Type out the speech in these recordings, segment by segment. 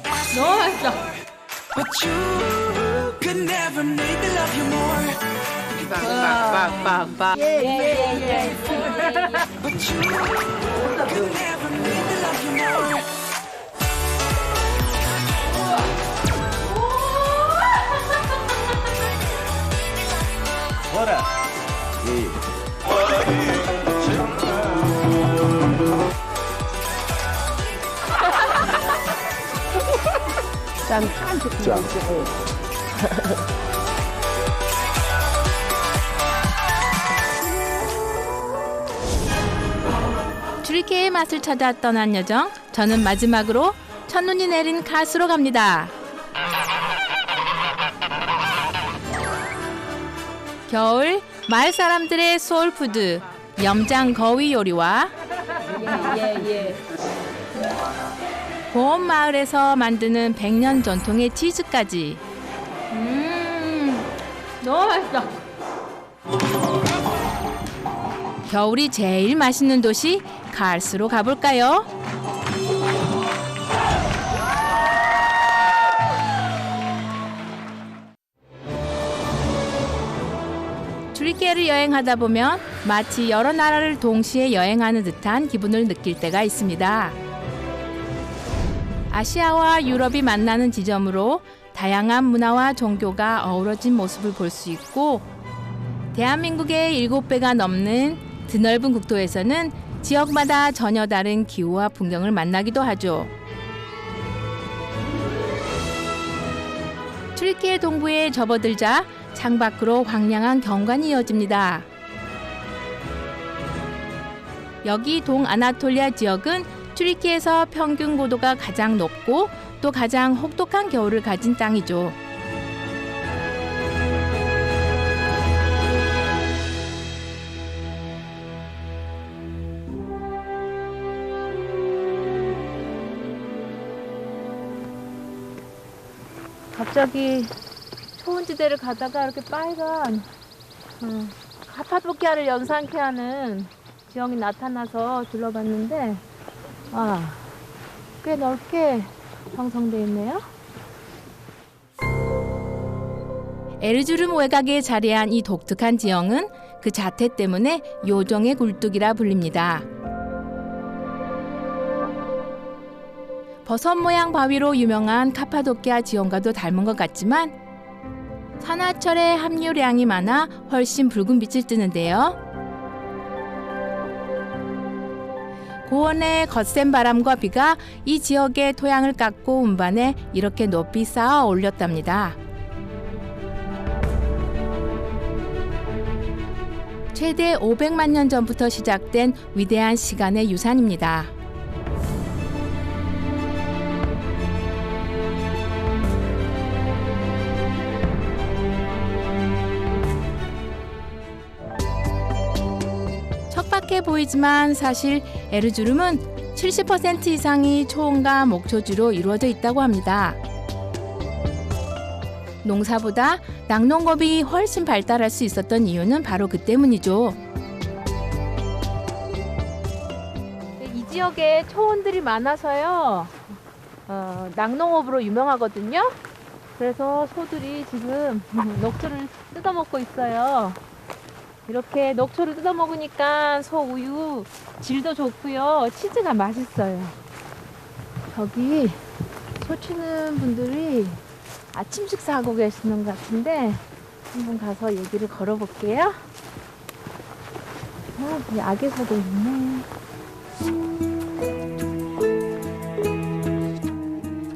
너무 맛있어. But you could never make me love you more. 빵빵빵빵빵. 예. But you could never make me love you more. 뭐라? 트리케의 맛을 찾아 떠난 여정. 저는 마지막으로 첫눈이 내린 카스로 갑니다. 겨울 마을 사람들의 소울푸드 염장 거위 요리와 보험 마을에서 만드는 100년 전통의 치즈까지. 너무 맛있어. 겨울이 제일 맛있는 도시 칼스로 가볼까요? 트리케를 여행하다 보면 마치 여러 나라를 동시에 여행하는 듯한 기분을 느낄 때가 있습니다. 아시아와 유럽이 만나는 지점으로 다양한 문화와 종교가 어우러진 모습을 볼 수 있고, 대한민국의 7배가 넘는 드넓은 국토에서는 지역마다 전혀 다른 기후와 풍경을 만나기도 하죠. 트리키의 동부에 접어들자 창밖으로 황량한 경관이 이어집니다. 여기 동아나톨리아 지역은 트리키에서 평균 고도가 가장 높고 또 가장 혹독한 겨울을 가진 땅이죠. 갑자기 초원지대를 가다가 이렇게 빨간 카파도키아를 연상케 하는 지형이 나타나서 둘러봤는데, 꽤 넓게 형성되어 있네요. 에르주름 외곽에 자리한 이 독특한 지형은 그 자태 때문에 요정의 굴뚝이라 불립니다. 버섯 모양 바위로 유명한 카파도키아 지형과도 닮은 것 같지만 산화철의 함유량이 많아 훨씬 붉은 빛을 뜨는데요. 고온의 거센 바람과 비가 이 지역의 토양을 깎고 운반해 이렇게 높이 쌓아 올렸답니다. 최대 500만 년 전부터 시작된 위대한 시간의 유산입니다. 척박해 보이지만 사실 에르주름은 70% 이상이 초원과 목초지로 이루어져 있다고 합니다. 농사보다 낙농업이 훨씬 발달할 수 있었던 이유는 바로 그 때문이죠. 이 지역에 초원들이 많아서요, 낙농업으로 유명하거든요. 그래서 소들이 지금 녹초를 뜯어먹고 있어요. 이렇게 녹초를 뜯어먹으니까 소 우유 질도 좋고요, 치즈가 맛있어요. 저기 소 치는 분들이 아침 식사하고 계시는 것 같은데 한번 가서 얘기를 걸어볼게요. 이 아기 소도 있네.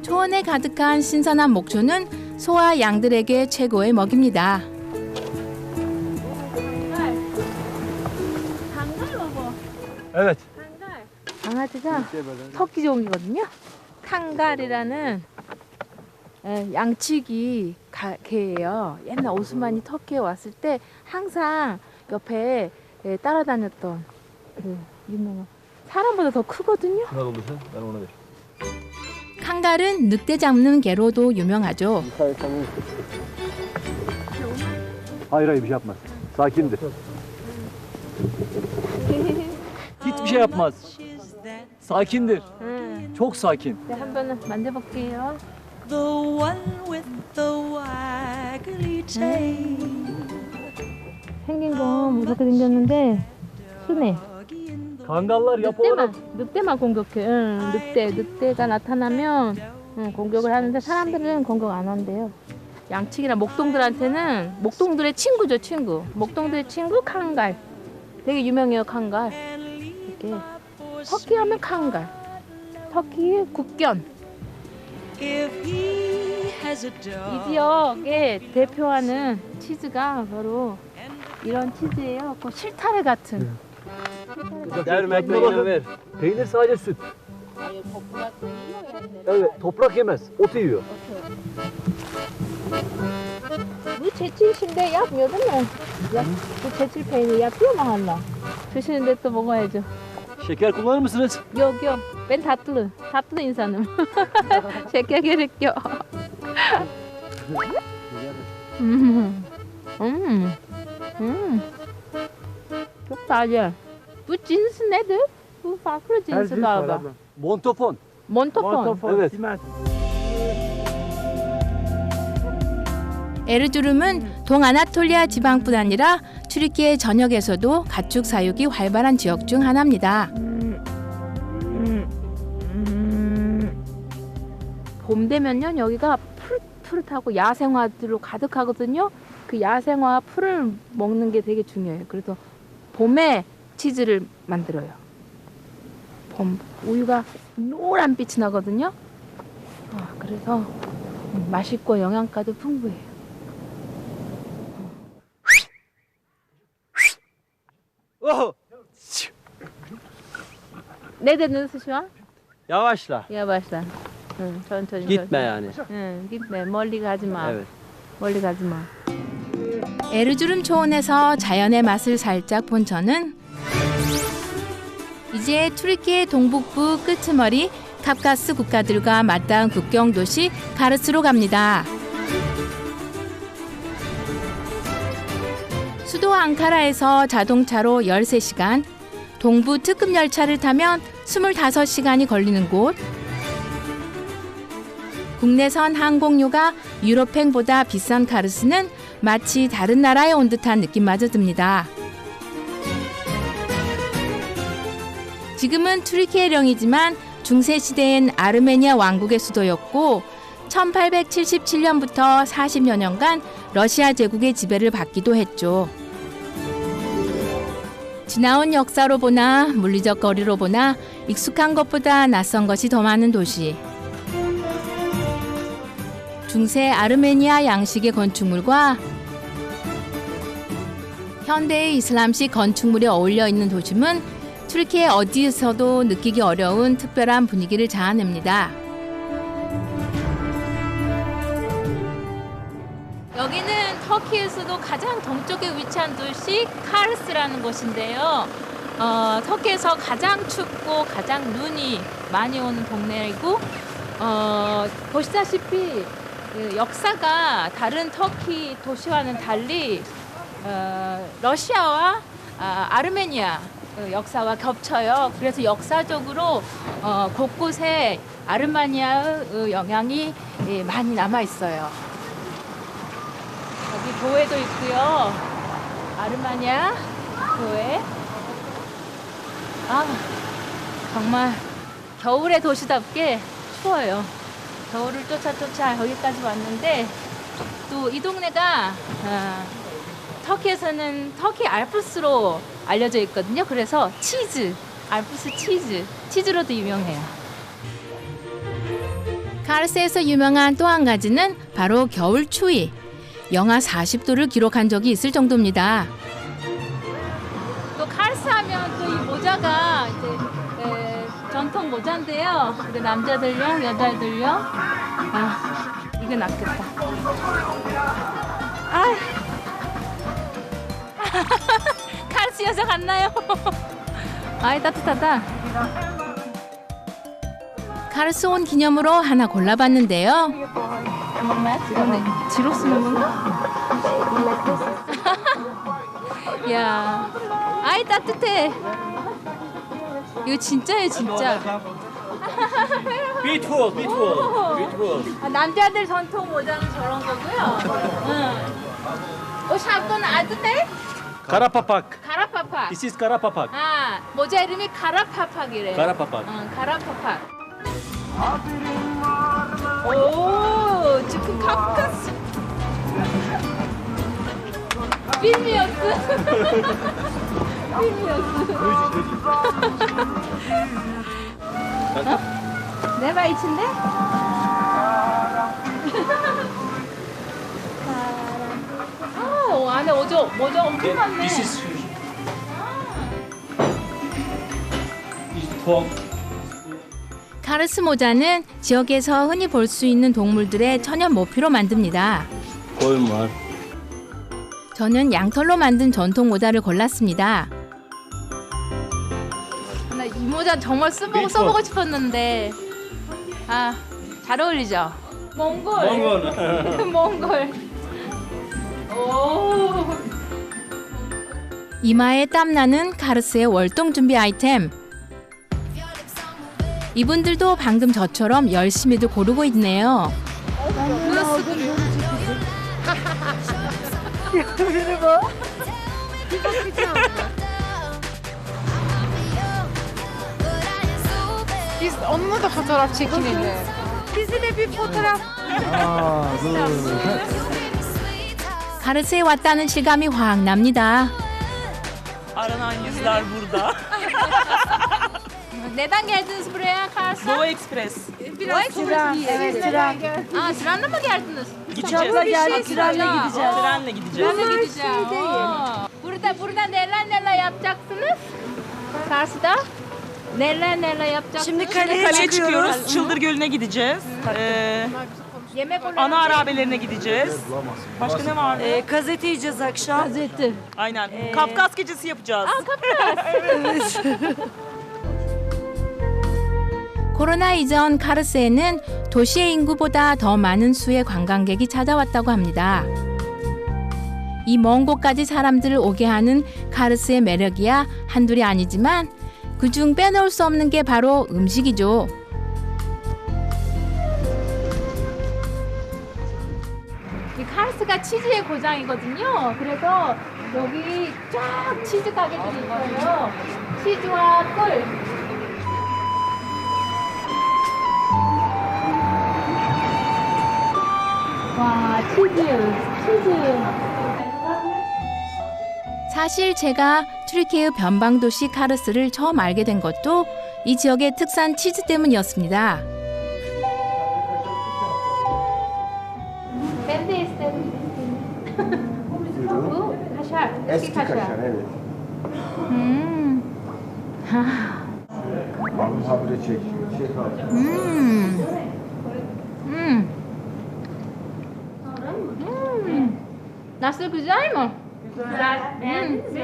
초원에 가득한 신선한 목초는 소와 양들에게 최고의 먹입니다. Evet. 강아지가 터키 종이거든요. 칸갈이라는 양치기 개예요. 옛날 오스만이 터키에 왔을 때 항상 옆에 따라다녔던 그 유명한, 사람보다 더 크거든요. 칸갈은 늑대 잡는 개로도 유명하죠. Hayır hayır bir şey yapmaz. Sakindir. Hiçbir şey yapmaz. Sakindir. Çok sakin. 네, 한번 만져볼게요. The one with the waggly tail. 생긴 건 이렇게 생겼는데 순해. Kangallar yapı olarak 늑대만 공격해. 늑대가 나타나면 공격을 하는데 사람들은 공격 안 한대요. 양치기나 목동들한테는 목동들의 친구죠, 친구. 목동들의 친구 칸갈. 되게 유명해요, 칸갈. 이렇게 터키 하면 칸갈. 터키의 국견. If he has a 이 dog. 지역에 대표하는 치즈가 바로 이런 치즈예요. 그 실타래 같은. Derim ekmeğini ver. Peynir sadece süt. Evet, toprak yemez. Ot yiyor. Bu 제칠인데 yapmıyordun mu? Ya, bu 제칠 peyniri yapıyor mu hala? 드시는데 또 먹어야죠. Şeker kullanır mısınız? Yok yok. Ben tatlı. Tatlı insanım. Şeker gerek yok. Çok taze. Bu cins nedir? Bu farklı cinsi galiba. Montofon. Montofon. Evet. 에르주름은 동아나톨리아 지방뿐 아니라 튀르키예 전역에서도 가축 사육이 활발한 지역 중 하나입니다. 봄 되면요 여기가 푸릇푸릇하고 야생화들로 가득하거든요. 그 야생화 풀을 먹는 게 되게 중요해요. 그래서 봄에 치즈를 만들어요. 봄 우유가 노란빛이 나거든요. 그래서 맛있고 영양가도 풍부해요. Oh! Ne dediniz şu an? Yavaşla. Yavaşla. 천천히. Gitme yani. gitme. 멀리 가지 마. Evet. 멀리 가지 마. 에르주름 초원에서 자연의 맛을 살짝 본 저는 이제 튀르키예 동북부 끄트머리 카프카스 국가들과 맞닿은 국경 도시 카르스로 갑니다. 수도 앙카라에서 자동차로 13시간, 동부 특급 열차를 타면 25시간이 걸리는 곳. 국내선 항공료가 유럽행보다 비싼 카르스는 마치 다른 나라에 온 듯한 느낌마저 듭니다. 지금은 튀르키예령이지만 중세시대엔 아르메니아 왕국의 수도였고 1877년부터 40여 년간 러시아 제국의 지배를 받기도 했죠. 지나온 역사로 보나 물리적 거리로 보나 익숙한 것보다 낯선 것이 더 많은 도시. 중세 아르메니아 양식의 건축물과 현대의 이슬람식 건축물이 어울려 있는 도심은 튀르키예 어디에서도 느끼기 어려운 특별한 분위기를 자아냅니다. 여기는 터키에서도 가장 동쪽에 위치한 도시 카르스라는 곳인데요. 터키에서 가장 춥고 가장 눈이 많이 오는 동네이고 보시다시피 역사가 다른 터키 도시와는 달리 러시아와 아르메니아 역사와 겹쳐요. 그래서 역사적으로 곳곳에 아르메니아의 영향이 많이 남아 있어요. 여기 교회도 있고요. 아르메니아 교회. 정말 겨울의 도시답게 추워요. 겨울을 쫓아 여기까지 왔는데 또 이 동네가 터키에서는 터키 알프스로 알려져 있거든요. 그래서 치즈, 알프스 치즈로도 유명해요. 카르스에서 유명한 또 한 가지는 바로 겨울 추위. 영하 40도를 기록한 적이 있을 정도입니다. 또 카르스 하면 또 이 모자가 이제 전통 모자인데요. 근데 남자들용, 여자들용. 이거 낫겠다. 카르스 여자 같나요? 아이 따뜻하다. 카르스 온 기념으로 하나 골라봤는데요. 이런데 지로 쓰는 건가? 야, 아이 따뜻해. 이거 진짜예요, 진짜. Beautiful, beautiful, beautiful. 아, 남자들 전통 모자는 저런 거고요. 응. 샤프는 아드데? Karapapak. 가라파팍. This is Karapapak. 아, 모자 이름이 가라파팍이래. Karapapak. 응, 가라파팍. 오, 지금 카프카스. 필미어스. 내가 이친데? 아, 안에 모자 엄청 많네. This is for 카르스 모자는 지역에서 흔히 볼 수 있는 동물들의 천연 모피로 만듭니다. 고일말. 저는 양털로 만든 전통 모자를 골랐습니다. 나 이 모자 정말 써보고 싶었는데 아, 잘 어울리죠? 몽골. 몽골. 오. 이마에 땀나는 카르스의 월동 준비 아이템. 이분들도 방금 저처럼 열심히도 고르고 있네요. Biz onunla da fotoğraf çekinelim. Bizi de bir fotoğraf. 카르스에 왔다는 실감이 확 납니다. Aranan yüzler burada. Neden geldiniz buraya Kars'a? Doğu Express. Biraz evet, tren. Aa, trenle mi geldiniz? Gideceğiz. Trenle gideceğiz. Trenle gideceğiz. Trenle gideceğim. Burada neler yapacaksınız? Kars'ta? Neler yapacaksınız? Şimdi kaleye Kaleye çıkıyoruz. çıkıyoruz. Çıldır Gölü'ne gideceğiz. Yemek olarak. Ana arabelerine gideceğiz. Başka ne var? Gazete yiyeceğiz akşam. Gazete. Aynen. Kafkas gecesi yapacağız. 코로나 이전 카르스에는 도시의 인구보다 더 많은 수의 관광객이 찾아왔다고 합니다. 이 먼 곳까지 사람들을 오게 하는 카르스의 매력이야 한둘이 아니지만 그중 빼놓을 수 없는 게 바로 음식이죠. 이 카르스가 치즈의 고장이거든요. 그래서 여기 쫙 치즈 가게들이 있어요. 치즈와 꿀. 와, 치즈. 사실 제가 튀르키예 변방 도시 카르스를 처음 알게 된 것도 이 지역의 특산 치즈 때문이었습니다. Ben de isterim. Bu kaşar. Eski kaşar, evet. Habire çek. Nasıl, güzel mi? Güzel.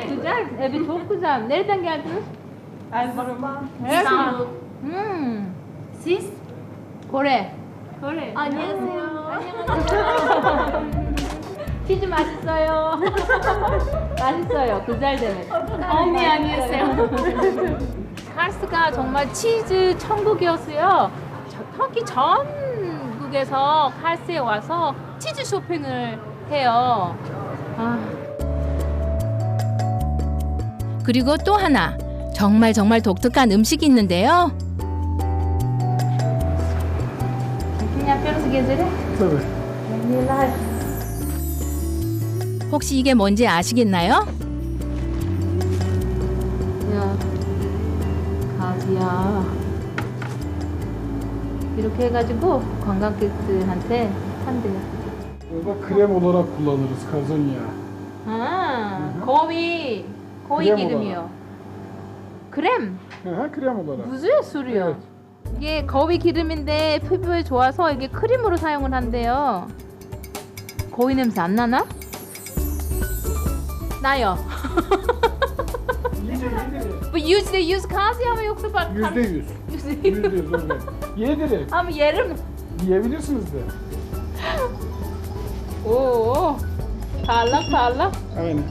Güzel. Evet, çok güzel. Nereden geldiniz? İstanbul. Siz? Kore. 안녕하세요. 치즈 맛있어요. 맛있어요. güzel demek. 언니 안녕하세요. 카르스가 정말 치즈 천국이었어요. 터키 전국에서 카르스에 와서 치즈 쇼핑을 해요. 그리고 또 하나 정말 독특한 음식이 있는데요. 혹시 이게 뭔지 아시겠나요? 가비야. 이렇게 해가지고 관광객들한테 한대요. Burada krem olarak kullanırız kazunya. 거위 크렘 기름이요. 크렘? krem olarak. 무슨 술이요? 이게 거위 기름인데 피부에 좋아서 이게 크림으로 사용을 한대요. 거위 냄새 안 나나? 나요. Bu yüz kaziye mi yoksa bak? %100. %100 öyle. Yedirin. Ama yerim. Yiyebilirsiniz de. Oo. Parlak. Aynen.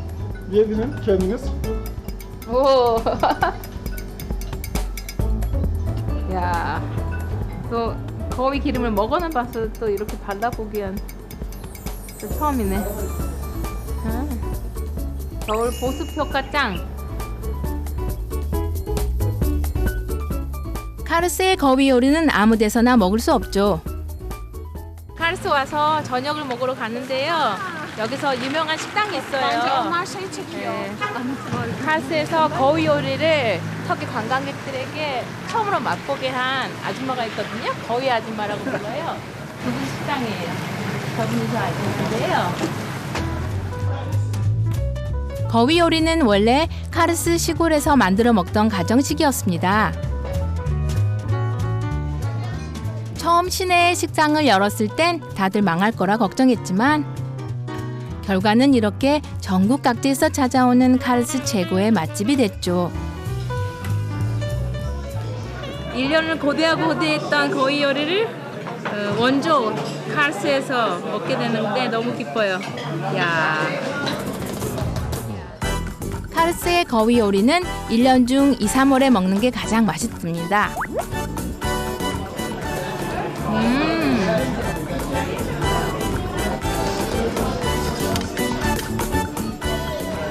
Yedirin kendiniz. Oo. 야, 또 거위 기름을 먹어는 봐서 또 이렇게 발라보기엔 또 처음이네. 아, 겨울 보습 효과 짱. 카르스의 거위 요리는 아무 데서나 먹을 수 없죠. 카르스 와서 저녁을 먹으러 갔는데요. 여기서 유명한 식당이 있어요. 네. 카르스에서 거위 요리를 터키 관광객들에게 처음으로 맛보게 한 아줌마가 있거든요. 거위 아줌마라고 불러요. 그분 식당이에요. 저분이 저 아줌마인데요. 거위 요리는 원래 카르스 시골에서 만들어 먹던 가정식이었습니다. 처음 시내에 식당을 열었을 땐 다들 망할 거라 걱정했지만 결과는 이렇게 전국 각지에서 찾아오는 카르스 최고의 맛집이 됐죠. 1년을 고대하고 고대했던 거위 요리를 원조 카르스에서 먹게 되는데 너무 기뻐요. 야. 카르스의 거위 요리는 1년 중 2, 3월에 먹는 게 가장 맛있습니다.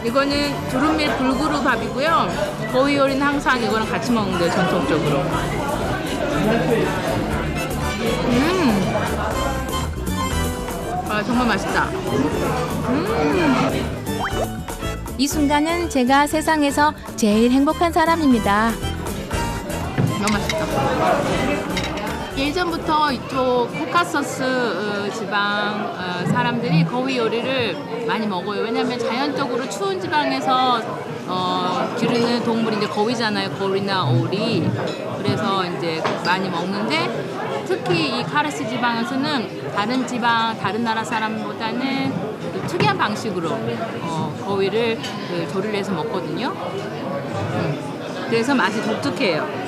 이거는 두릅밀 불구루 밥이고요. 거위 요리는 항상 이거랑 같이 먹는데 전통적으로. 아, 정말 맛있다. 이 순간은 제가 세상에서 제일 행복한 사람입니다. 너무 맛있다. 예전부터 이쪽 코카서스 지방 사람들이 거위 요리를 많이 먹어요. 왜냐하면 자연적으로 추운 지방에서 기르는 동물이 이제 거위잖아요. 거위나 오리. 그래서 이제 많이 먹는데 특히 이 카르스 지방에서는 다른 지방, 다른 나라 사람보다는 특이한 방식으로 거위를 조리를 해서 먹거든요. 그래서 맛이 독특해요.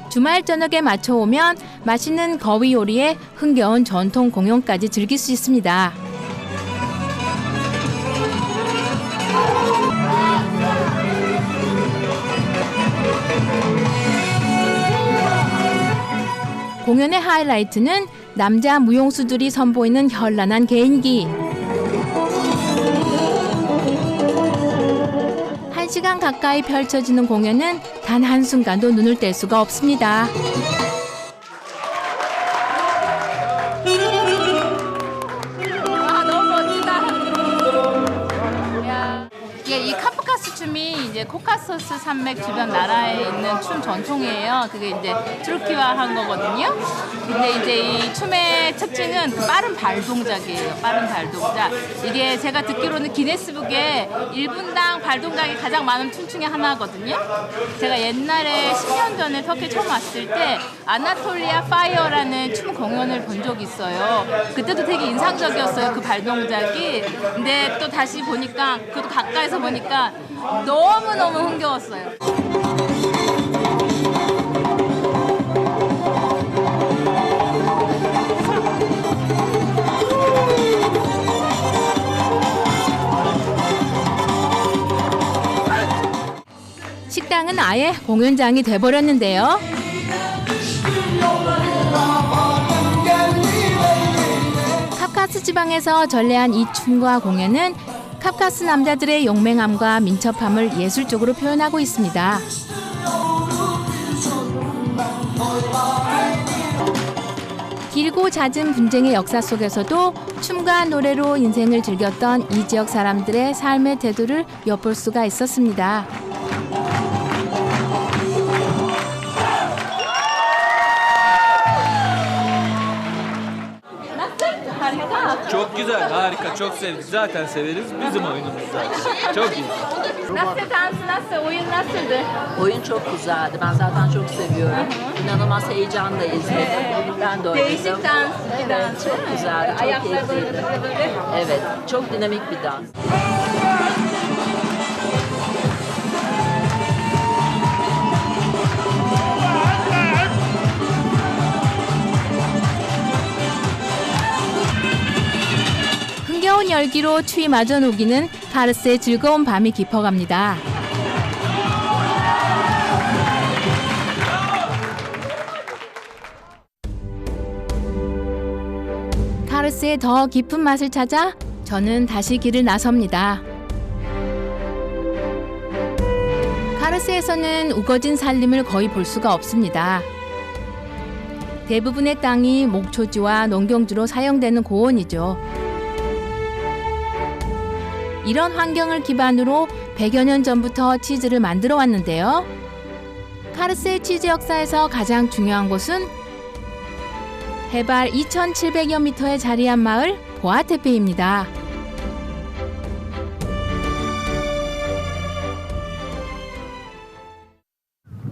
주말 저녁에 맞춰오면 맛있는 거위 요리에 흥겨운 전통 공연까지 즐길 수 있습니다. 공연의 하이라이트는 남자 무용수들이 선보이는 현란한 개인기. 1시간 가까이 펼쳐지는 공연은 단 한순간도 눈을 뗄 수가 없습니다. 아, 너무 멋지다. 이 카프카스 춤이 이제 코카소스 산맥 주변 나라에 있는 춤 전통이에요. 그게 이제 트루키화한 거거든요. 근데 이제 이 춤의 특징은 그 빠른 발 동작이에요. 빠른 발 동작. 이게 제가 듣기로는 기네스북에 1분당 발 동작이 가장 많은 춤 중에 하나거든요. 제가 옛날에 10년 전에 터키 처음 왔을 때 아나톨리아 파이어라는 춤 공연을 본 적이 있어요. 그때도 되게 인상적이었어요. 그 발 동작이. 근데 또 다시 보니까 그것도 가까이서 보니까 너무너무 흥겨웠어요. 식당은 아예 공연장이 돼버렸는데요. 카프카스 지방에서 전래한 이 춤과 공연은 카프카스 남자들의 용맹함과 민첩함을 예술적으로 표현하고 있습니다. 길고 잦은 분쟁의 역사 속에서도 춤과 노래로 인생을 즐겼던 이 지역 사람들의 삶의 태도를 엿볼 수가 있었습니다. Çok güzel, harika, çok sevdik. Zaten severiz. Bizim oyunumuz zaten. Çok iyi. Nasıl dans, nasıl, oyun nasıldı? Oyun çok güzeldi. Ben zaten çok seviyorum. İnanılmaz heyecanla izledim. Ben de oynadım. Değişik dans, bir Evet, dans. çok güzeldi. Çok Ayaklar böyle keyifliydi. böyle. Evet, çok dinamik bir dans. 흥겨운 열기로 추위 마저 녹이는 카르스의 즐거운 밤이 깊어갑니다. 카르스의 더 깊은 맛을 찾아 저는 다시 길을 나섭니다. 카르스에서는 우거진 산림을 거의 볼 수가 없습니다. 대부분의 땅이 목초지와 농경지로 사용되는 고원이죠. 이런 환경을 기반으로 100여 년 전부터 치즈를 만들어 왔는데요. 카르스의 치즈 역사에서 가장 중요한 곳은 해발 2,700여 미터에 자리한 마을 보아테페입니다.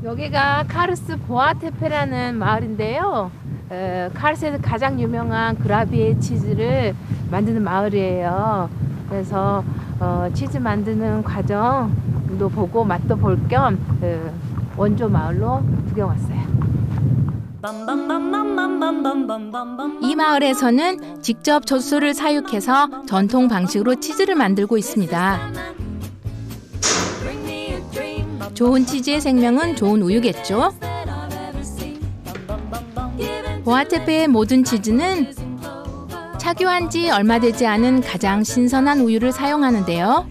여기가 카르스 보아테페라는 마을인데요. 카르스에서 가장 유명한 그라비에 치즈를 만드는 마을이에요. 그래서 치즈 만드는 과정도 보고 맛도 볼 겸 원조 마을로 구경 왔어요. 이 마을에서는 직접 젖소를 사육해서 전통 방식으로 치즈를 만들고 있습니다. 좋은 치즈의 생명은 좋은 우유겠죠? 보아테페의 모든 치즈는 착유한 지 얼마 되지 않은 가장 신선한 우유를 사용하는데요.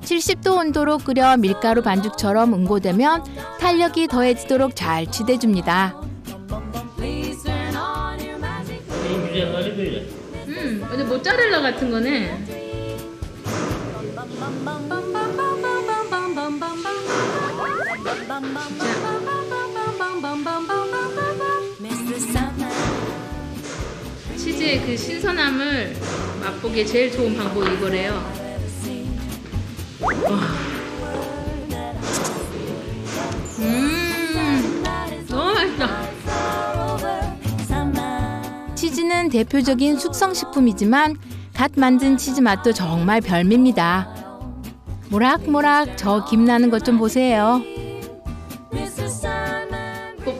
70도 온도로 끓여 밀가루 반죽처럼 응고되면 탄력이 더해지도록 잘 치대줍니다. 근데 모짜렐라 같은 거네. 치즈의 그 신선함을 맛보기에 제일 좋은 방법이 이거래요. 너무 맛있다. 치즈는 대표적인 숙성식품이지만 갓 만든 치즈 맛도 정말 별미입니다. 모락모락 저 김 나는 것 좀 보세요.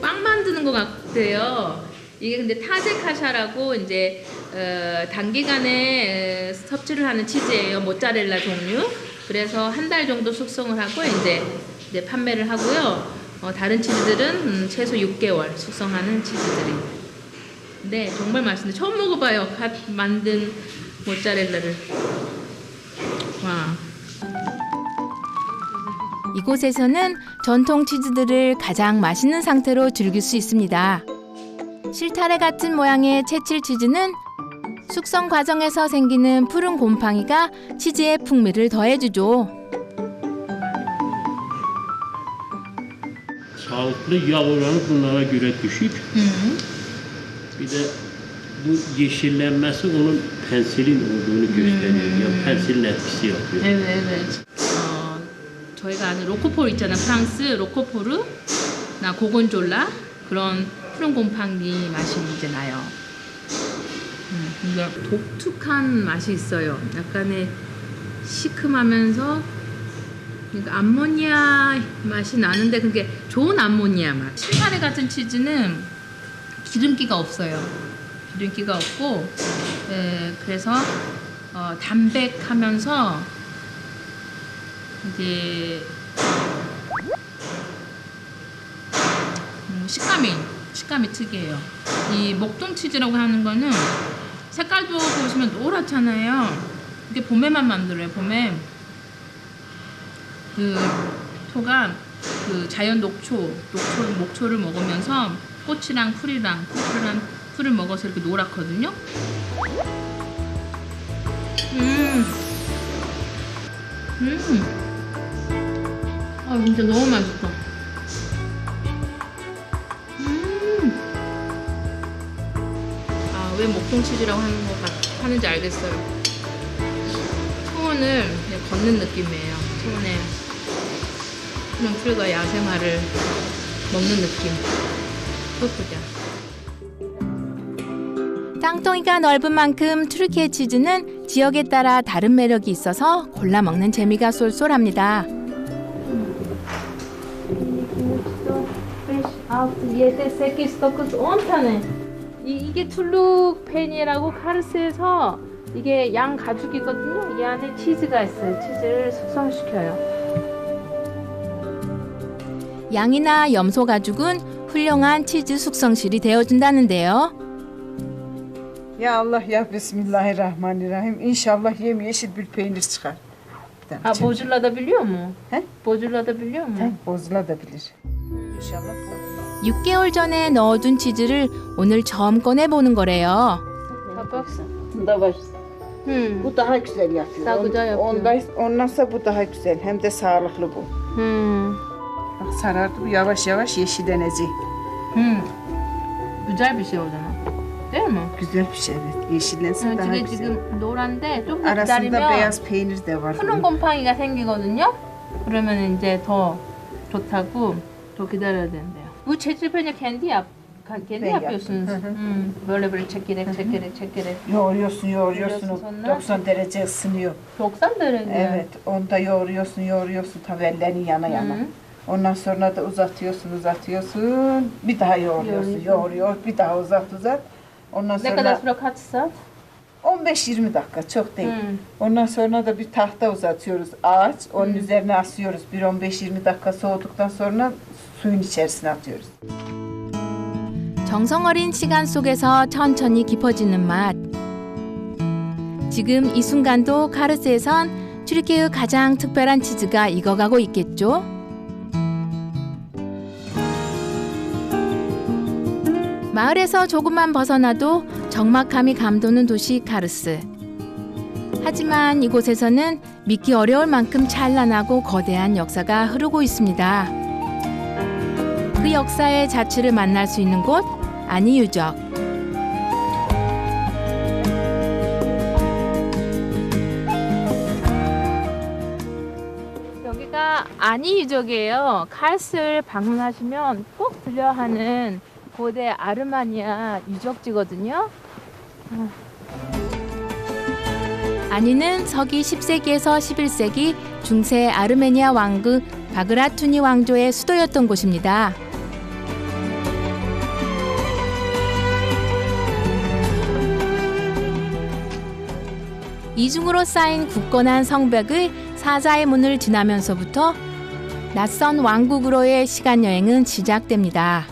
빵 만드는 것 같아요. 이게 근데 타제카샤라고 이제 단기간에 섭취를 하는 치즈예요. 모짜렐라 종류. 그래서 한 달 정도 숙성을 하고 이제 판매를 하고요. 다른 치즈들은 최소 6개월 숙성하는 치즈들이. 네, 정말 맛있는데 처음 먹어봐요. 갓 만든 모짜렐라를. 와. 이곳에서는 전통 치즈들을 가장 맛있는 상태로 즐길 수 있습니다. 실타래 같은 모양의 채칠 치즈는 숙성 과정에서 생기는 푸른 곰팡이가 치즈의 풍미를 더해주죠. Sağlıklı yağ oranı bunlara göre düşük. Bir de bu yeşillenmesi onun pensilin olduğunu gösteriyor. Yani pensilin etkisi yapıyor. Evet. 저희가 아는 로코포르 있잖아. 프랑스 로코포르나 고곤졸라 그런 푸른 곰팡이 맛이 이제 나요. 근데 독특한 맛이 있어요. 약간의 시큼하면서 그러니까 암모니아 맛이 나는데 그게 좋은 암모니아 맛. 실타래 같은 치즈는 기름기가 없어요. 기름기가 없고 그래서 담백하면서 이제 식감이 특이해요. 이 목동 치즈라고 하는 거는 색깔도 보시면 노랗잖아요. 이게 봄에만 만들어요. 봄에 그 토가 그 자연 목초를 먹으면서 꽃이랑 풀을 먹어서 이렇게 노랗거든요. 진짜 너무 맛있어. 왜 목동 치즈라고 하는지 알겠어요. 초원을 그냥 걷는 느낌이에요. 초원에 그냥 풀과 야생화를 먹는 느낌. 예쁘죠? 땅덩이가 넓은 만큼 튀르키예 치즈는 지역에 따라 다른 매력이 있어서 골라 먹는 재미가 쏠쏠합니다. 이게 툴룩펜이라고 카르스에서 이게 양 가죽이거든요. 이 안에 치즈가 있어요. 치즈를 숙성시켜요. 양이나 염소 가죽은 훌륭한 치즈 숙성실이 되어준다는데요. Ya Allah ya Bismillahirrahmanirrahim. İnşallah yemyeşil bir peynir çıkar. 아, 보줄라다 biliyor mu? He? 보줄라다 biliyor mu? Bozulabilir. İnşallah. 6개월 전에 넣어둔 치즈를 오늘 처음 꺼내보는 거래요. Bunda var. Bu daha güzel yapıyor. Daha güzel yapıyor. Ondansa bu daha güzel. Hem de sağlıklı bu. Bak sarardı bu yavaş yavaş yeşillenecek. güzel bir şey o zaman. Değil mi? Güzel bir şey evet. Yeşillense daha 지금 güzel. 지금 노란데 좀 Arasında 기다리면 beyaz peynir de var. 푸른 곰팡이가 생기거든요. 그러면 이제 더 좋다고 더 기다려야 된대요. Bu çetrefilli kendi kendi yapıyorsunuz. Böyle böyle çekerek. Yoğuruyorsun. Yoğuruyorsun sonra. 90 derece ısınıyor. 90 derece. Evet. Onu da yoğuruyorsun. Tabii ellerin yana yana. Ondan sonra da uzatıyorsun. Bir daha yoğuruyor. Bir daha uzat. Ondan Ne sonra kadar süre kaç saat? 15-20 dakika çok değil. Ondan sonra da bir tahta uzatıyoruz ağaç. Onun üzerine asıyoruz. Bir 15-20 dakika soğuduktan sonra suyun içerisine atıyoruz. 정성 어린 시간 속에서 천천히 깊어지는 맛. 지금 이 순간도 카르스에선 튀르키예 가장 특별한 치즈가 익어가고 있겠죠? 마을에서 조금만 벗어나도 적막함이 감도는 도시 카르스. 하지만 이곳에서는 믿기 어려울 만큼 찬란하고 거대한 역사가 흐르고 있습니다. 그 역사의 자취를 만날 수 있는 곳, 아니 유적. 여기가 아니 유적이에요. 카르스를 방문하시면 꼭 들려야 하는 고대 아르마니아 유적지거든요. 아니는 서기 10세기에서 11세기 중세 아르메니아 왕국 바그라투니 왕조의 수도였던 곳입니다. 이중으로 쌓인 굳건한 성벽의 사자의 문을 지나면서부터 낯선 왕국으로의 시간 여행은 시작됩니다.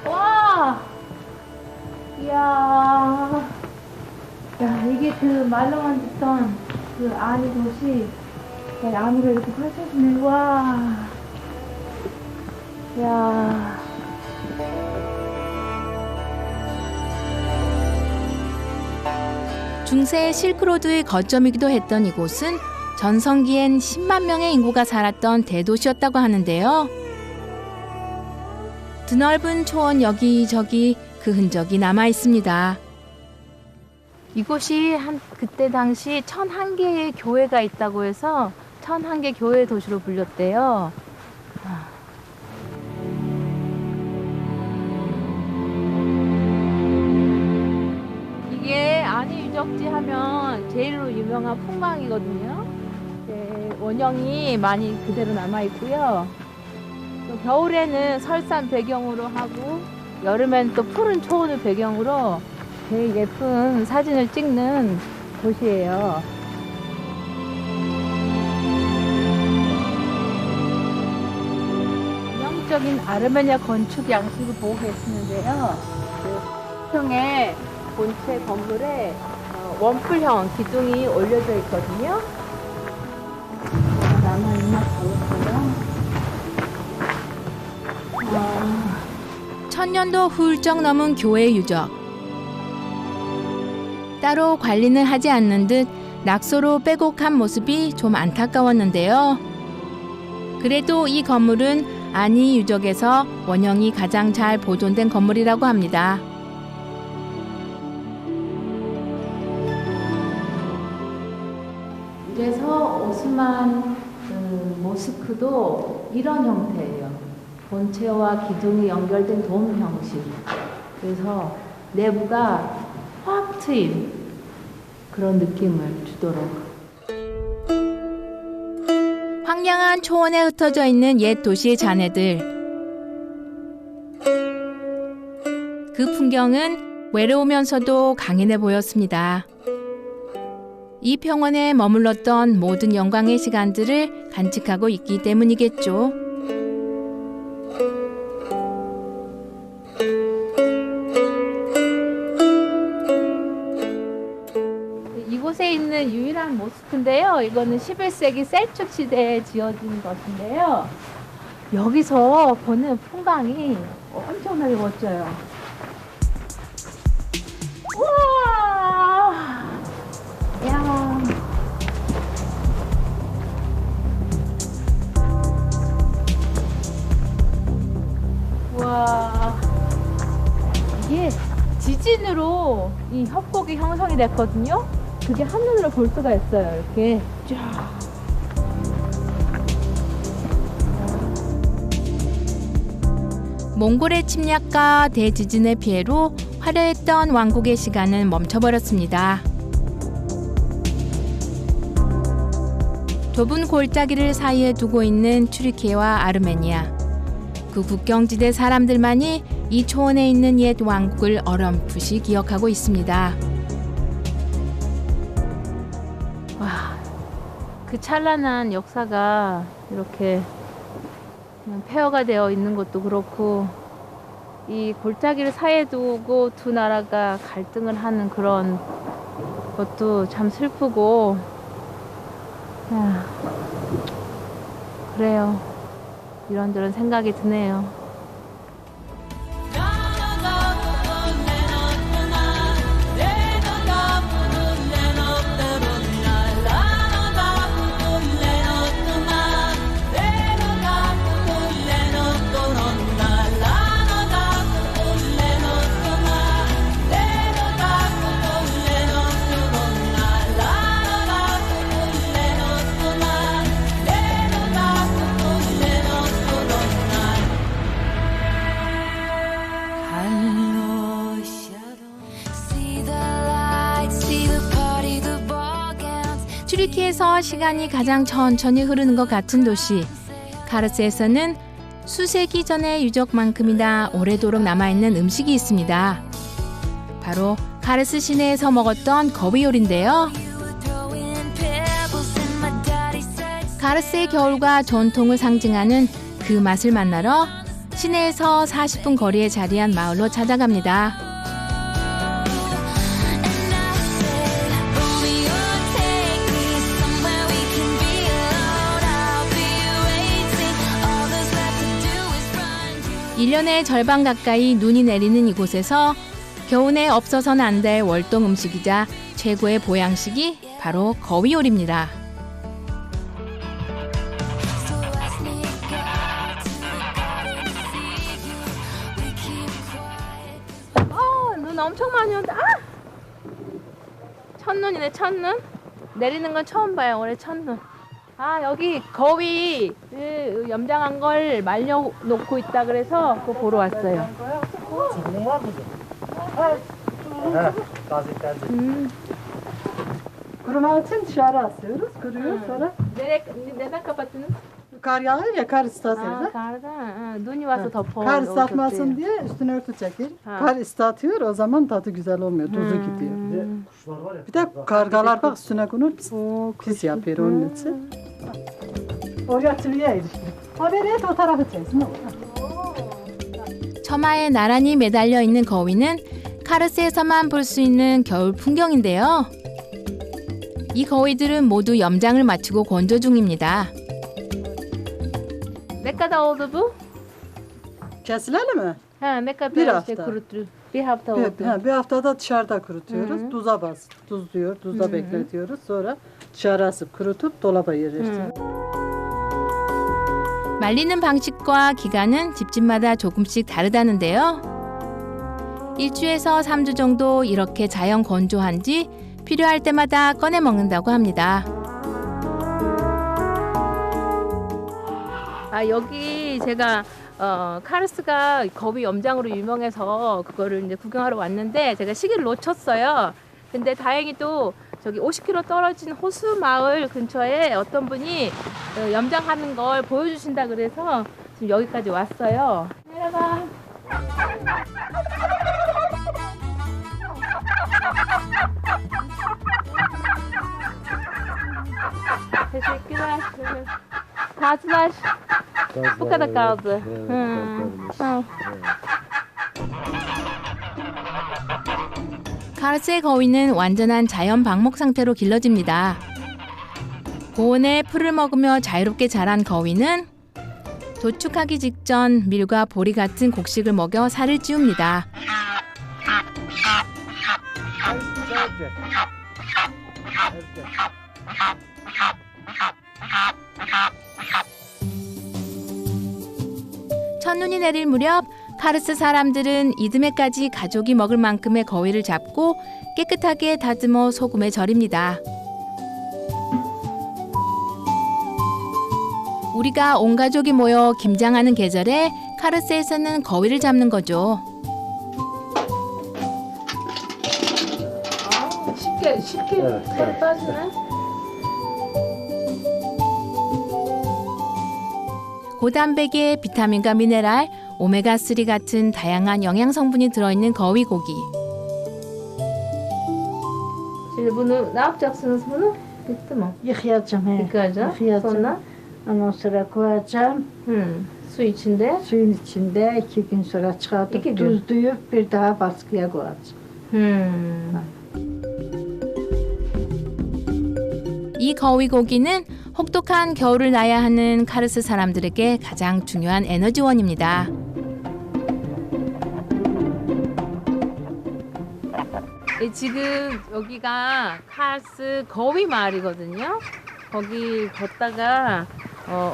와! 이야. 야, 이게 그 말로만 듣던 그 아니 도시. 야, 아니가 이렇게 펼쳐지네. 와. 야. 중세 실크로드의 거점이기도 했던 이곳은 전성기엔 10만 명의 인구가 살았던 대도시였다고 하는데요. 드넓은 초원 여기저기 그 흔적이 남아 있습니다. 이곳이 그때 당시 1001개의 교회가 있다고 해서 1001개 교회 도시로 불렸대요. 이게 아니 유적지 하면 제일로 유명한 풍광이거든요. 네, 원형이 많이 그대로 남아 있고요. 또 겨울에는 설산 배경으로 하고 여름엔 또 푸른 초원을 배경으로 되게 예쁜 사진을 찍는 곳이에요. 전형적인 아르메니아 건축 양식을 보고 계시는데요. 그 형의 본체 건물에 원뿔형 기둥이 올려져 있거든요. 남아있나 보였어요. 1000년도 훌쩍 넘은 교회 유적. 따로 관리는 하지 않는 듯 낙소로 빼곡한 모습이 좀 안타까웠는데요. 그래도 이 건물은 아니 유적에서 원형이 가장 잘 보존된 건물이라고 합니다. 그래서 오스만 모스크도 이런 형태예요. 본체와 기둥이 연결된 돔 형식. 그래서 내부가 확 트인 그런 느낌을 주도록. 황량한 초원에 흩어져 있는 옛 도시의 잔해들. 그 풍경은 외로우면서도 강인해 보였습니다. 이 평원에 머물렀던 모든 영광의 시간들을 간직하고 있기 때문이겠죠. 이곳에 있는 유일한 모스크인데요. 이거는 11세기 셀축 시대에 지어진 것인데요. 여기서 보는 풍광이 엄청나게 멋져요. 우와! 야. 와. 이게 지진으로 이 협곡이 형성이 됐거든요. 그게 한눈으로 볼 수가 있어요. 이렇게 쫙. 몽골의 침략과 대지진의 피해로 화려했던 왕국의 시간은 멈춰버렸습니다. 좁은 골짜기를 사이에 두고 있는 튀르키예와 아르메니아. 그 국경지대 사람들만이 이 초원에 있는 옛 왕국을 어렴풋이 기억하고 있습니다. 와, 그 찬란한 역사가 이렇게 그냥 폐허가 되어 있는 것도 그렇고, 이 골짜기를 사이에 두고 두 나라가 갈등을 하는 그런 것도 참 슬프고, 야, 그래요. 이런저런 생각이 드네요. 튀르키예에서 시간이 가장 천천히 흐르는 것 같은 도시 카르스에서는 수세기 전의 유적만큼이나 오래도록 남아있는 음식이 있습니다. 바로 카르스 시내에서 먹었던 거위 요리인데요. 카르스의 겨울과 전통을 상징하는 그 맛을 만나러 시내에서 40분 거리에 자리한 마을로 찾아갑니다. 일년의 절반 가까이 눈이 내리는 이곳에서 겨우내 없어서는 안 될 월동 음식이자 최고의 보양식이 바로 거위 요리입니다. 눈 엄청 많이 온다. 아! 첫눈이네, 첫눈. 내리는 건 처음 봐요, 올해 첫눈. 아, 여기 거위 염장한 걸 말려놓고 있다 그래서 그거 보러 왔어요. Kurumak için dışarı asıyoruz. Kuruyor sonra. Neden kapattınız? Kar yağıyor ya kar ıslatıyor. Karda. 눈이 와서 덮어. Kar ıslatmasın diye üstüne örtü çekir. Kar ıslatıyor o zaman tadı güzel olmuyor. Tuzu gidiyor. Bir de kargalar bak üstüne konur pis yapıyor onun için. Oraya çiviye ilişkiler. Haberi et o tarafı çeksin. 처마에 나란히 매달려 있는 거위는 카르스에서만 볼 수 있는 겨울 풍경인데요. 이 거위들은 모두 염장을 마치고 건조 중입니다. Ne kadar oldu bu? Kesileli mi? Ha, ne kadar Bir işte hafta. kuruttu? Bir hafta oldu. Bir haftada dışarıda kurutuyoruz. Tuza bas. Tuzluyor. Tuzda bekletiyoruz. Sonra dışarı asıp kurutup dolaba yerleştiriyoruz. 말리는 방식과 기간은 집집마다 조금씩 다르다는데요. 1주에서 3주 정도 이렇게 자연 건조한 뒤 필요할 때마다 꺼내 먹는다고 합니다. 아, 여기 제가 카르스가 거위 염장으로 유명해서 그거를 이제 구경하러 왔는데 제가 시기를 놓쳤어요. 근데 다행히도 저기 50km 떨어진 호수 마을 근처에 어떤 분이 염장하는 걸 보여주신다 그래서 지금 여기까지 왔어요. 내려가. Teşekkürler. Tatiller bu kadar kaldı. Tamam. 카르스의 거위는 완전한 자연 방목 상태로 길러집니다. 고온에 풀을 먹으며 자유롭게 자란 거위는 도축하기 직전 밀과 보리 같은 곡식을 먹여 살을 찌웁니다. 첫눈이 내릴 무렵 카르스 사람들은 이듬해까지 가족이 먹을 만큼의 거위를 잡고 깨끗하게 다듬어 소금에 절입니다. 우리가 온 가족이 모여 김장하는 계절에 카르스에서는 거위를 잡는 거죠. 쉽게 빠지네. 고단백에 비타민과 미네랄, 오메가3 같은 다양한 영양 성분이 들어있는 거위 고기. Şimdi bunu ne yapacaksınız bunu? Bitti mi? Yıkayacağım. Yıkayacağım. Sonra? Ondan sonra koyacağım. Su içinde. Suyun içinde 2 gün sonra çıkartıp 2 gün. düzleyip bir daha baskıya koyacağım. 이 거위 고기는 혹독한 겨울을 나야 하는 카르스 사람들에게 가장 중요한 에너지원입니다. 지금 여기가 카르스 거위 마을이거든요. 거기 걷다가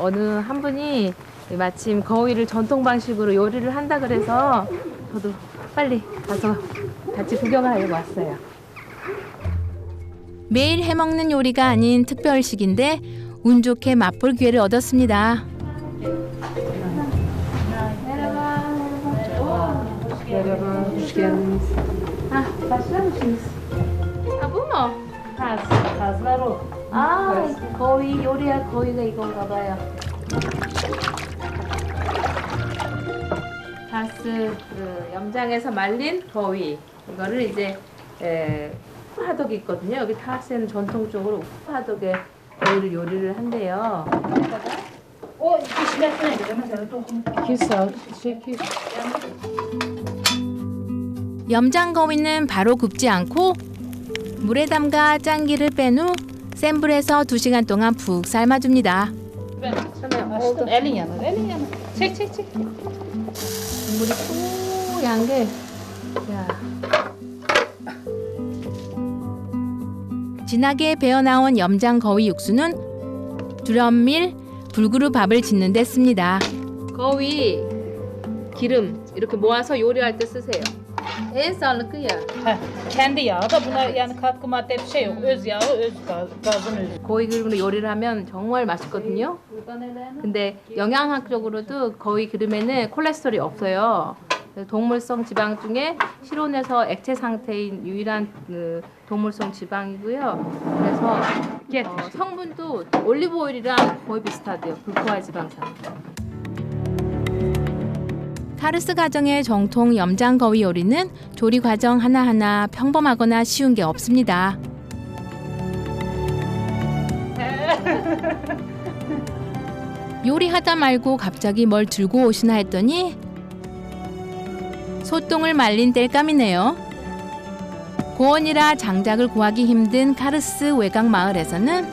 어느 한 분이 마침 거위를 전통 방식으로 요리를 한다 그래서 저도 빨리 가서 같이 구경하려고 왔어요. 매일 해먹는 요리가 아닌 특별식인데 운 좋게 맛볼 기회를 얻었습니다. Hoş geldiniz. Başlar mısınız? Bu mu? Kazlar o. 거위 요리할 거위가 이건가 봐요. 카르스 염장에서 말린 거위. 이거를 이제 화덕이 있거든요. 여기 카르스에는 전통적으로 화덕에 거위를 요리를 한대요. O pişmesine göre mesela 2 saat, 8. 염장 거위는 바로 굽지 않고 물에 담가 짠기를 뺀 후 센 불에서 2시간 동안 푹 삶아줍니다. Oldu. Elin yanar, elin yanar. Çek. 물이 뽀얀 게, 야. 진하게 배어나온 염장 거위 육수는 두련밀, 불그루 밥을 짓는 데 씁니다. 거위 기름 이렇게 모아서 요리할 때 쓰세요. En sağlıklı yağ. kendi yağı da buna yani katkı madde bir şey yok. Öz yağı, öz gazın özü. 거위 기름으로 요리를 하면 정말 맛있거든요. 근데 영양학적으로도 거위 기름에는 콜레스테롤이 없어요. 동물성 지방 중에 실온에서 액체 상태인 유일한 동물성 지방이고요. 그래서 성분도 올리브 오일이랑 거의 비슷하대요. 불포화 지방산. 카르스 가정의 정통 염장 거위 요리는 조리 과정 하나하나 평범하거나 쉬운 게 없습니다. 요리하다 말고 갑자기 뭘 들고 오시나 했더니 소똥을 말린 땔감이네요. 고온이라 장작을 구하기 힘든 카르스 외곽 마을에서는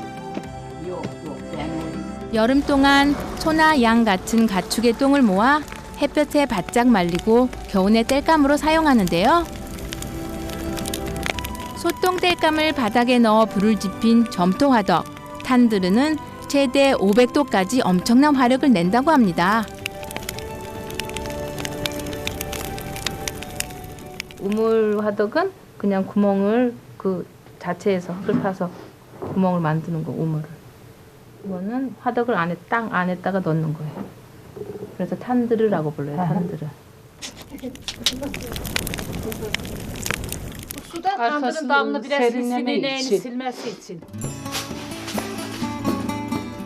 여름 동안 소나 양 같은 가축의 똥을 모아 햇볕에 바짝 말리고 겨우내 땔감으로 사용하는데요. 소똥 땔감을 바닥에 넣어 불을 지핀 점토 화덕, 탄드르는 최대 500도까지 엄청난 화력을 낸다고 합니다. 우물 화덕은 그냥 구멍을 그 자체에서 흙을 파서 구멍을 만드는 거, 우물을. 이거는 화덕을 안에 땅 안에다가 넣는 거예요. 그래서 탄드르라고 불러요. 탄드르. Suda tandırın damını biraz silmesi için.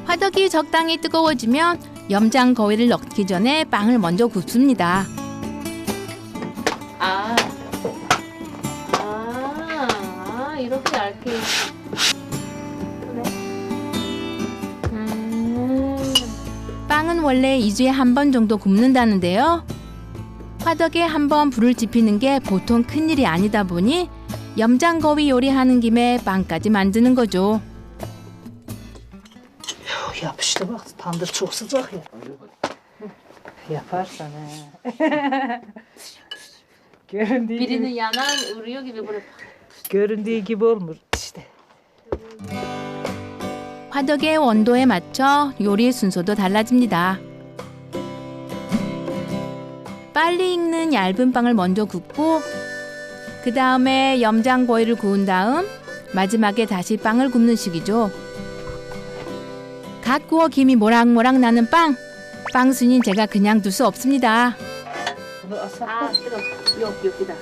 화덕이 적당히 뜨거워지면 염장 거위를 넣기 전에 빵을 먼저 굽습니다. 이렇게 얇게. 원래 2주에 한 번 정도 굽는다는데요. 화덕에 한 번 불을 지피는 게 보통 큰일이 아니다 보니 염장거위 요리하는 김에 빵까지 만드는 거죠. Yapıştı bak tandır çok sıcak ya. Yaparsan Göründüğü Birinin gibi, yanan vuruyor gibi böyle. göründüğü gibi olmuş işte. 화덕의 원도에 맞춰 요리 순서도 달라집니다. 빨리 익는 얇은 빵을 먼저 굽고 그 다음에 염장거위를 구운 다음 마지막에 다시 빵을 굽는 식이죠. 갓 구워 김이 모락모락 나는 빵! 빵순이는 제가 그냥 둘 수 없습니다. 아, 뜨거. 여기다.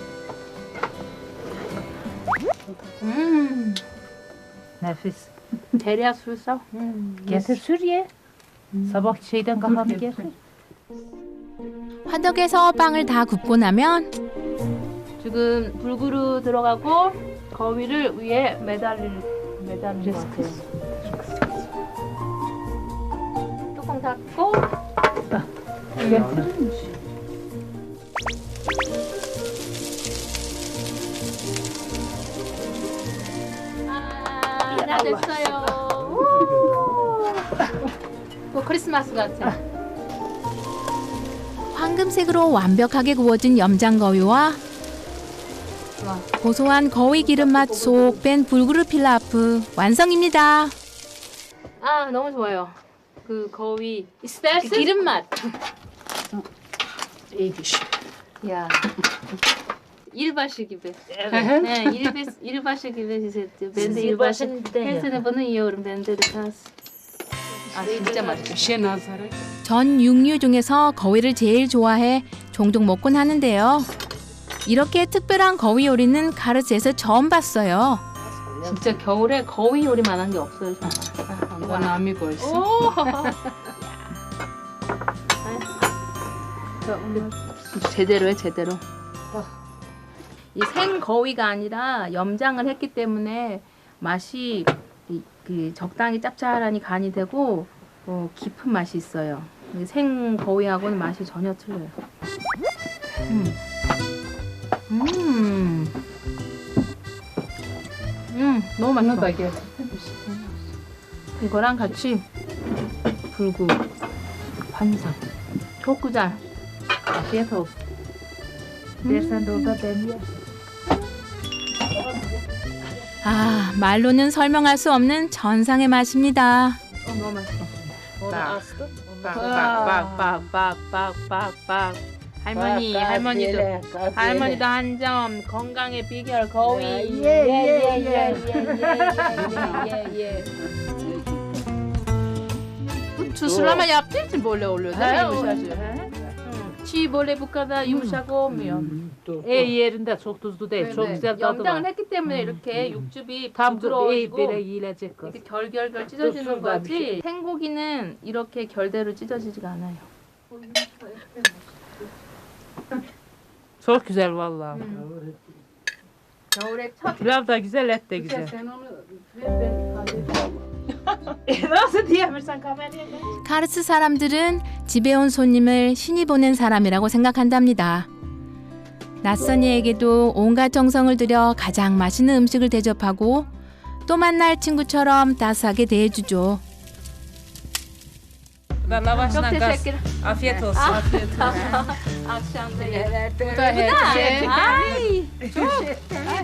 Nefis. Tereyağı suyu sağ. Getir sür ye. Sabah şeyden kalkanı getir. 화덕에서 빵을 다 굽고 나면 지금 불구루 들어가고 거위를 위에 매달리는 것 같아요. 뚜껑 닫고 다 됐어요. 뭐 크리스마스 같아. 황금색으로 완벽하게 구워진 염장거위와 고소한 거위 기름 맛 쏙 뺀 불그루 필라프 완성입니다. 아 너무 좋아요. 그 거위 그 기름 맛. 야. 일바şı gibi. Evet. 일바şı gibi hissettim. Ben de 일바şı her sene bunu yiyorum. Ben de biraz. 아 진짜 맛있어. 전 육류 중에서 거위를 제일 좋아해 종종 먹곤 하는데요. 이렇게 특별한 거위 요리는 카르스에서 처음 봤어요. 진짜 겨울에 거위 요리만한 게 없어요. Bana amigo olsun. 제대로 해 제대로. 이 생거위가 아니라 염장을 했기 때문에 맛이 그 적당히 짭짤하니 간이 되고 깊은 맛이 있어요. 생거위하고는 맛이 전혀 틀려요. 너무 맛있어. 이거랑 같이 불구 환상 족구잘 Afiyet olsun. Dersen de orada ben 아, 말로는 설명할 수 없는 전상의 맛입니다. 너무 맛있어. Onu astım. 빡빡빡빡빡빡빡 할머니도 한 점 건강의 비결 거위 예예예예예예예 Bu tuzlama yaptığı için böyle oluyor değil mi? Yumuşacık. çiğ böyle bu kadar yumuşak olmuyor. Yerinde çok tuzlu değil. Çok güzel tadı 염장을 var. 했기 때문에 이렇게 육즙이 Tam 부드러워지고 böyle yiyecek kız. 이렇게 결결결 찢어지는 거지. 생고기는 이렇게 결대로 찢어지지가 않아요. Çok güzel vallahi. 겨울에 첫 Pilav da güzel, et de güzel. Nasıl diyemiyorsan kameraya gel. 카르스 사람들은 집에 온 손님을 신이 보낸 사람이라고 생각한답니다. 낯선 이에게도 온갖 정성을 들여 가장 맛있는 음식을 대접하고 또 만날 친구처럼 따스하게 대해주죠. çok teşekkür. Afiyet olsun. akşamda Bu da hediye. Ay.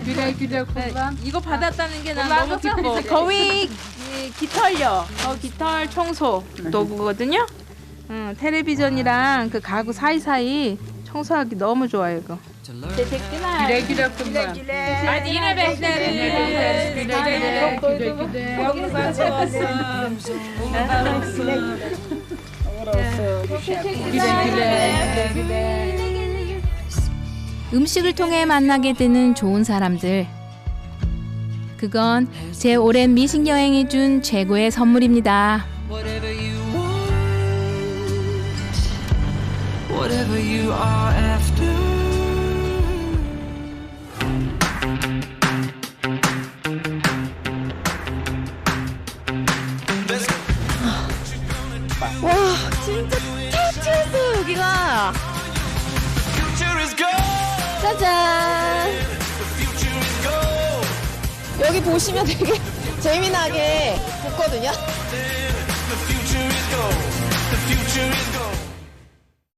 Güle güle kullan. 이거 받았다는 게 난 너무 기뻐. 거위 깃털요. 깃털 청소 도구거든요. 텔레비전이랑 그 가구 사이사이 청소하기 너무 좋아요 이거. Teşekkürler. Güle güle kullan. Hadi yine bekleriz. Güle güle. Güle güle. Yolunuz açık olsun. Güle güle. 음식을 통해 만나게 되는 좋은 사람들. 그건 제 오랜 미식 여행이 준 최고의 선물입니다. Whatever you want, whatever you are after. 와, 진짜 여기가 짜잔. 여기 보시면 되게 재미나게 붙거든요.